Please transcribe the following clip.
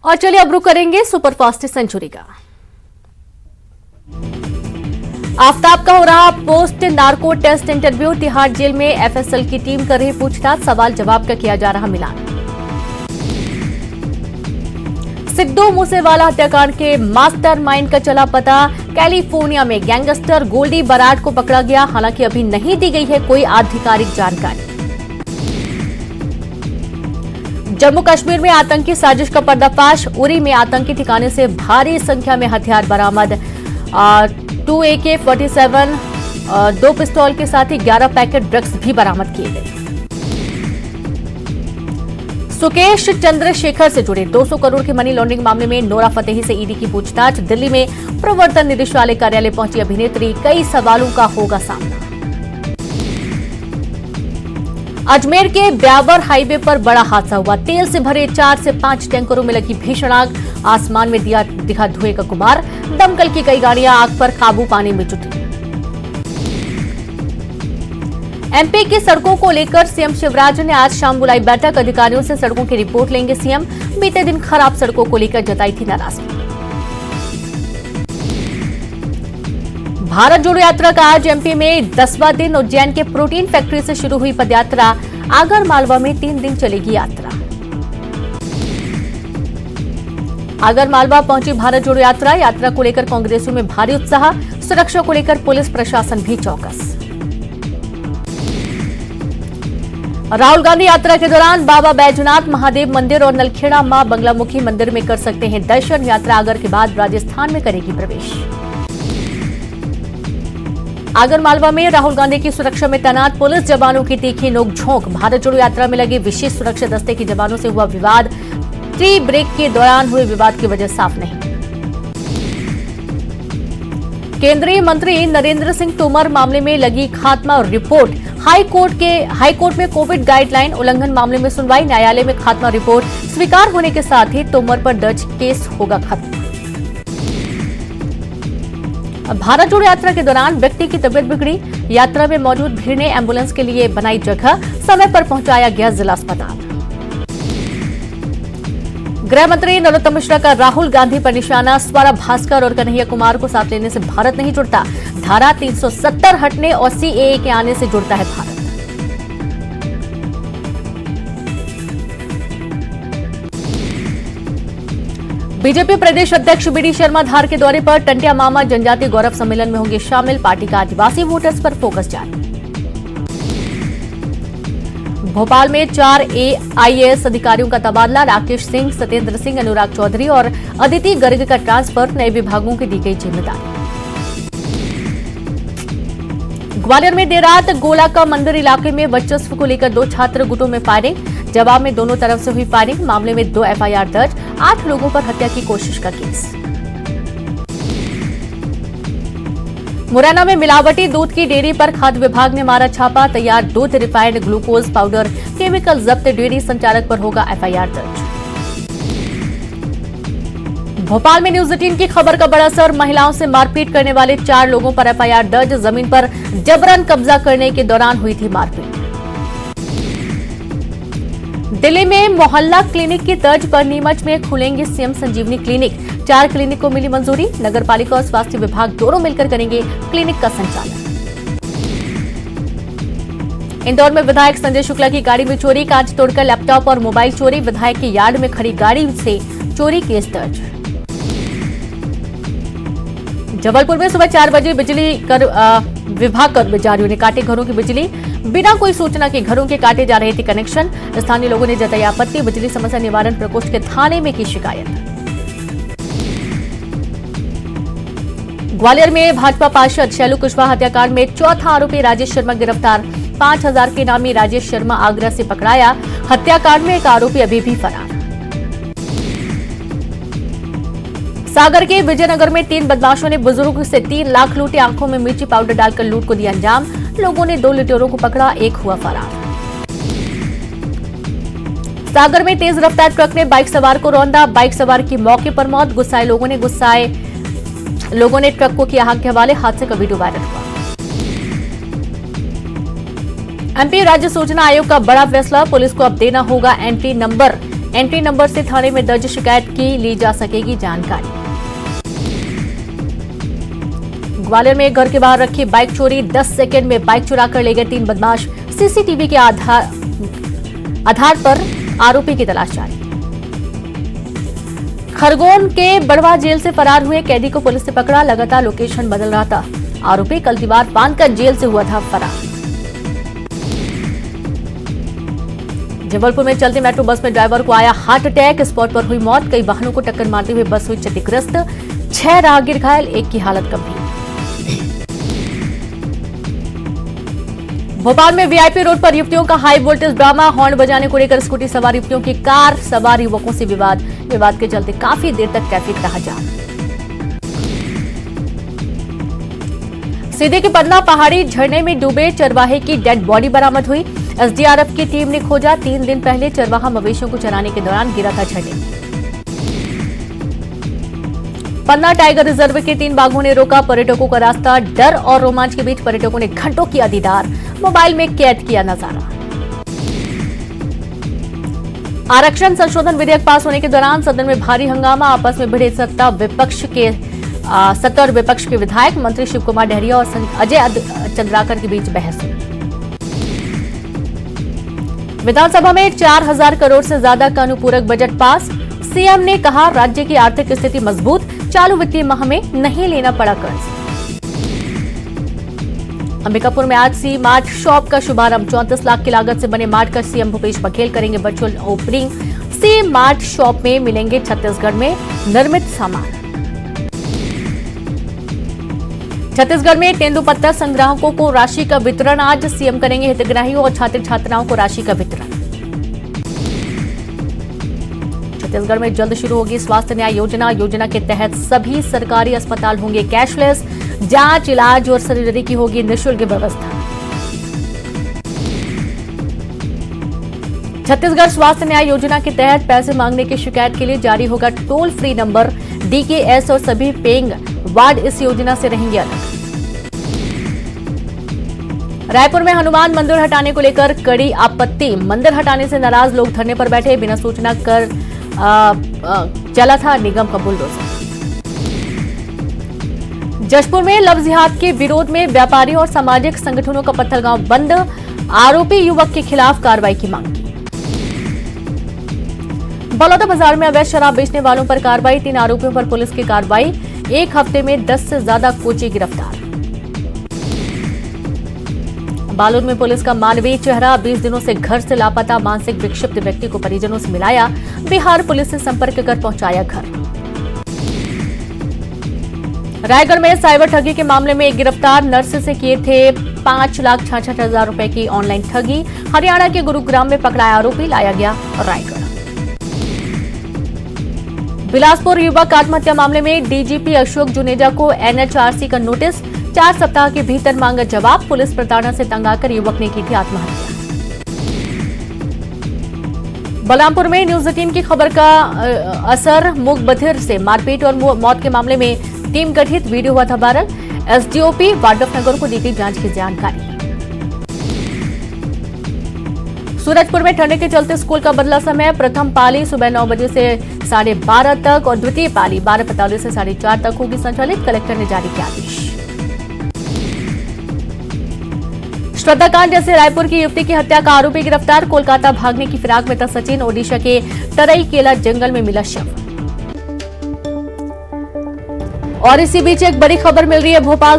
और चलिए अब रुक करेंगे सुपरफास्ट सेंचुरी का। आफताब का हो रहा post narco test interview. Tihar jail में एफएसएल की टीम कर रही पूछताछ, सवाल जवाब का किया जा रहा मिलान। सिद्धू मूसेवाला हत्याकांड के मास्टरमाइंड का चला पता। कैलिफोर्निया में गैंगस्टर गोल्डी बराड को पकड़ा गया, हालांकि अभी नहीं दी गई है कोई आधिकारिक जानकारी। जम्मू कश्मीर में आतंकी साजिश का पर्दाफाश। उरी में आतंकी ठिकाने से भारी संख्या में हथियार बरामद। 2 AK-47, 2 पिस्तौल के साथ ही 11 पैकेट ड्रग्स भी बरामद किए गए। सुकेश चंद्रशेखर से जुड़े 200 करोड़ के मनी लॉन्ड्रिंग मामले में नोरा फतेही से ईडी की पूछताछ। दिल्ली में प्रवर्तन निदेशालय कार्यालय पहुंची अभिनेत्री, कई सवालों का होगा सामना। अजमेर के ब्यावर हाईवे पर बड़ा हादसा हुआ। तेल से भरे 4 से 5 टैंकरों में लगी भीषण आग। आसमान में दिखा धुएं का गुबार। दमकल की कई गाड़ियां आग पर काबू पाने में जुटी। एमपी की सड़कों को लेकर सीएम शिवराज ने आज शाम बुलाई बैठक। अधिकारियों से सड़कों की रिपोर्ट लेंगे सीएम। बीते दिन खराब सड़कों को लेकर जताई थी नाराजगी। भारत जोड़ो यात्रा का आज एमपी में 10वां दिन। उज्जैन के प्रोटीन फैक्ट्री से शुरू हुई पदयात्रा। आगर मालवा में 3 दिन चलेगी यात्रा। आगर मालवा पहुंची भारत जोड़ो यात्रा। यात्रा को लेकर कांग्रेसियों में भारी उत्साह। सुरक्षा को लेकर पुलिस प्रशासन भी चौकस। राहुल गांधी यात्रा के दौरान बाबा बैजनाथ महादेव मंदिर और नलखेड़ा मां बंगलामुखी मंदिर में कर सकते हैं दर्शन। यात्रा आगर के बाद राजस्थान में करेगी प्रवेश। आगर मालवा में राहुल गांधी की सुरक्षा में तैनात पुलिस जवानों की तीखी नोकझोंक। भारत जोड़ो यात्रा में लगे विशेष सुरक्षा दस्ते के जवानों से हुआ विवाद। टी ब्रेक के दौरान हुए विवाद की वजह साफ नहीं। केंद्रीय मंत्री नरेंद्र सिंह तोमर मामले में लगी खात्मा रिपोर्ट। हाईकोर्ट में कोविड गाइडलाइन उल्लंघन मामले में सुनवाई। न्यायालय में खात्मा रिपोर्ट स्वीकार होने के साथ ही तोमर पर दर्ज केस होगा खत्म। भारत जोड़ो यात्रा के दौरान व्यक्ति की तबीयत बिगड़ी। यात्रा में मौजूद भीड़ ने एम्बुलेंस के लिए बनाई जगह। समय पर पहुंचाया गया जिला अस्पताल। गृह मंत्री नरोत्तम मिश्रा का राहुल गांधी पर निशाना। स्वरा भास्कर और कन्हैया कुमार को साथ लेने से भारत नहीं जुड़ता। धारा 370 हटने और सीएए के आने से जुड़ता है भारत। बीजेपी प्रदेश अध्यक्ष बीडी शर्मा धार के दौरे पर। टंटिया मामा जनजातीय गौरव सम्मेलन में होंगे शामिल। पार्टी का आदिवासी वोटर्स पर फोकस जारी। भोपाल में 4 आईएएस अधिकारियों का तबादला। राकेश सिंह, सत्येंद्र सिंह, अनुराग चौधरी और अदिति गर्ग का ट्रांसफर। नए विभागों की दी गई जिम्मेदारी। ग्वालियर में देर रात गोलाका मंदिर इलाके में वर्चस्व को लेकर 2 छात्र गुटों में फायरिंग। जवाब में दोनों तरफ से हुई फायरिंग। मामले में 2 एफआईआर दर्ज। 8 लोगों पर हत्या की कोशिश का केस। मुरैना में मिलावटी दूध की डेयरी पर खाद्य विभाग ने मारा छापा। तैयार दूध रिफाइंड ग्लूकोज पाउडर केमिकल जब्त। डेयरी संचालक पर होगा एफआईआर दर्ज। भोपाल में न्यूज 18 की खबर का बड़ा असर। महिलाओं से मारपीट करने वाले 4 लोगों पर एफआईआर दर्ज। जमीन पर जबरन कब्जा करने के दौरान हुई थी मारपीट। दिल्ली में मोहल्ला क्लिनिक की तर्ज पर नीमच में खुलेंगे सीएम संजीवनी क्लिनिक। 4 क्लिनिक को मिली मंजूरी। नगरपालिका और स्वास्थ्य विभाग दोनों मिलकर करेंगे क्लिनिक का संचालन। इंदौर में विधायक संजय शुक्ला की गाड़ी में चोरी। कांच तोड़कर लैपटॉप और मोबाइल चोरी। विधायक के यार्ड में खड़ी गाड़ी से चोरी केस दर्ज। जबलपुर में सुबह 4 बजे बिजली विभाग कर्मचारियों ने काटे घरों की बिजली। बिना कोई सूचना के घरों के काटे जा रहे थे कनेक्शन। स्थानीय लोगों ने जताई आपत्ति। बिजली समस्या निवारण प्रकोष्ठ के थाने में की शिकायत। ग्वालियर में भाजपा पार्षद शैलू कुशवाहा हत्याकांड में चौथा आरोपी राजेश शर्मा गिरफ्तार। 5000 के नामी राजेश शर्मा आगरा से पकड़ाया। हत्याकांड में एक आरोपी अभी भी फरार। सागर के विजयनगर में 3 बदमाशों ने बुजुर्ग से 3 लाख लूटे। आंखों में मिर्ची पाउडर डालकर लूट को दिया अंजाम। लोगों ने 2 लुटेरों को पकड़ा, एक हुआ फरार। सागर में तेज रफ्तार ट्रक ने बाइक सवार को रौंदा। बाइक सवार की मौके पर मौत। गुस्साए लोगों ने ट्रक को किया आग के हवाले। हादसे का वीडियो वायरल हुआ। एमपी राज्य सूचना आयोग का बड़ा फैसला। पुलिस को अब देना होगा एंट्री नंबर। एंट्री नंबर से थाने में दर्ज शिकायत की ली जा सकेगी जानकारी। ग्वालियर में घर के बाहर रखी बाइक चोरी, 10 सेकंड में बाइक चुराकर ले गए 3 बदमाश। सीसीटीवी के आधार पर आरोपी की तलाश जारी। खरगोन के बड़वा जेल से फरार हुए कैदी को पुलिस ने पकड़ा, लगातार लोकेशन बदल रहा था। आरोपी कल दीवार बांधकर जेल से हुआ था फरार। जबलपुर में चलती मेट्रो बस में ड्राइवर को आया हार्ट अटैक, स्पॉट पर हुई मौत। कई वाहनों को टक्कर मारते हुए बस हुई क्षतिग्रस्त, 6 राहगीर घायल, 1 की हालत गंभीर। भोपाल में वीआईपी रोड पर युवतियों का हाई वोल्टेज ड्रामा, हॉर्न बजाने को लेकर स्कूटी सवार युवतियों की कार सवार युवकों से विवाद के चलते काफी देर तक ट्रैफिक रहा जाम। सीधे के पन्ना पहाड़ी झरने में डूबे चरवाहे की डेड बॉडी बरामद हुई। एसडीआरएफ की टीम ने खोजा। 3 दिन पहले चरवाहा मवेशियों को चराने के दौरान गिरा था झरने में। पन्ना टाइगर रिजर्व के 3 बाघों ने रोका पर्यटकों का रास्ता। डर और रोमांच के बीच पर्यटकों ने घंटों किया दीदार, मोबाइल में कैद किया नजारा। आरक्षण संशोधन विधेयक पास होने के दौरान सदन में भारी हंगामा, आपस में भिड़े सत्ता और विपक्ष के विधायक। मंत्री शिव कुमार डहरिया और अजय चंद्राकर के बीच बहस हुई। विधानसभा में 4000 करोड़ से ज्यादा का अनुपूरक बजट पास। सीएम ने कहा राज्य की आर्थिक स्थिति मजबूत, चालू वित्तीय माह में नहीं लेना पड़ा कर्ज। अंबिकापुर में आज सी मार्ट शॉप का शुभारंभ, 34 लाख की लागत से बने मार्ट का सीएम भूपेश बघेल करेंगे वर्चुअल ओपनिंग। सी मार्ट शॉप में मिलेंगे छत्तीसगढ़ में निर्मित सामान। छत्तीसगढ़ में तेंदुपत्ता संग्राहकों को राशि का वितरण, आज सीएम करेंगे हितग्राहियों और छात्र छात्राओं को राशि का वितरण। छत्तीसगढ़ में जल्द शुरू होगी स्वास्थ्य न्याय योजना। योजना के तहत सभी सरकारी अस्पताल होंगे कैशलेस, जांच, इलाज और सर्जरी की होगी निःशुल्क व्यवस्था। छत्तीसगढ़ स्वास्थ्य न्याय योजना के तहत पैसे मांगने की शिकायत के लिए जारी होगा टोल फ्री नंबर। डीकेएस और सभी पेइंग वार्ड इस योजना से रहेंगे अलग। रायपुर में हनुमान मंदिर हटाने को लेकर कड़ी आपत्ति, मंदिर हटाने से नाराज लोग धरने पर बैठे। बिना सूचना कर चला था निगम का बुलडोजर। जशपुर में लव जिहाद के विरोध में व्यापारियों और सामाजिक संगठनों का पत्थलगांव बंद, आरोपी युवक के खिलाफ कार्रवाई की मांग की। बलौदा बाजार में अवैध शराब बेचने वालों पर कार्रवाई, 3 आरोपियों पर पुलिस की कार्रवाई। 1 हफ्ते में 10 से ज्यादा कोची गिरफ्तार। बालोद में पुलिस का मानवीय चेहरा, 20 दिनों से घर से लापता मानसिक विक्षिप्त व्यक्ति को परिजनों से मिलाया। बिहार पुलिस से संपर्क कर पहुंचाया घर। रायगढ़ में साइबर ठगी के मामले में एक गिरफ्तार, नर्स से किए थे 5,66,000 रुपए की ऑनलाइन ठगी। हरियाणा के गुरुग्राम में पकड़ाया आरोपी, लाया गया रायगढ़। बिलासपुर युवक आत्महत्या मामले में डीजीपी अशोक जुनेजा को एनएचआरसी का नोटिस, 4 सप्ताह के भीतर मांगा जवाब। पुलिस प्रताड़ना से तंग आकर युवक ने की थी आत्महत्या। बलरामपुर में न्यूज 18 की खबर का असर, मूक बधिर से मारपीट और मौत के मामले में टीम गठित, वीडियो हुआ था वायरल। एसडीओपी वाड्रफनगर को दी गई जांच की जानकारी। सूरजपुर में ठंड के चलते स्कूल का बदला समय, प्रथम पाली सुबह 9 बजे से 12:30 तक और द्वितीय पाली 12:45 से 4:30 तक होगी संचालित, कलेक्टर ने जारी किया आदेश। श्रद्धाकांड जैसे रायपुर की युवती की हत्या का आरोपी गिरफ्तार, कोलकाता भागने की फिराक में था सचिन, ओडिशा के तरईकेला जंगल में मिला शव। और इसी बीच एक बड़ी खबर मिल रही है भोपाल से।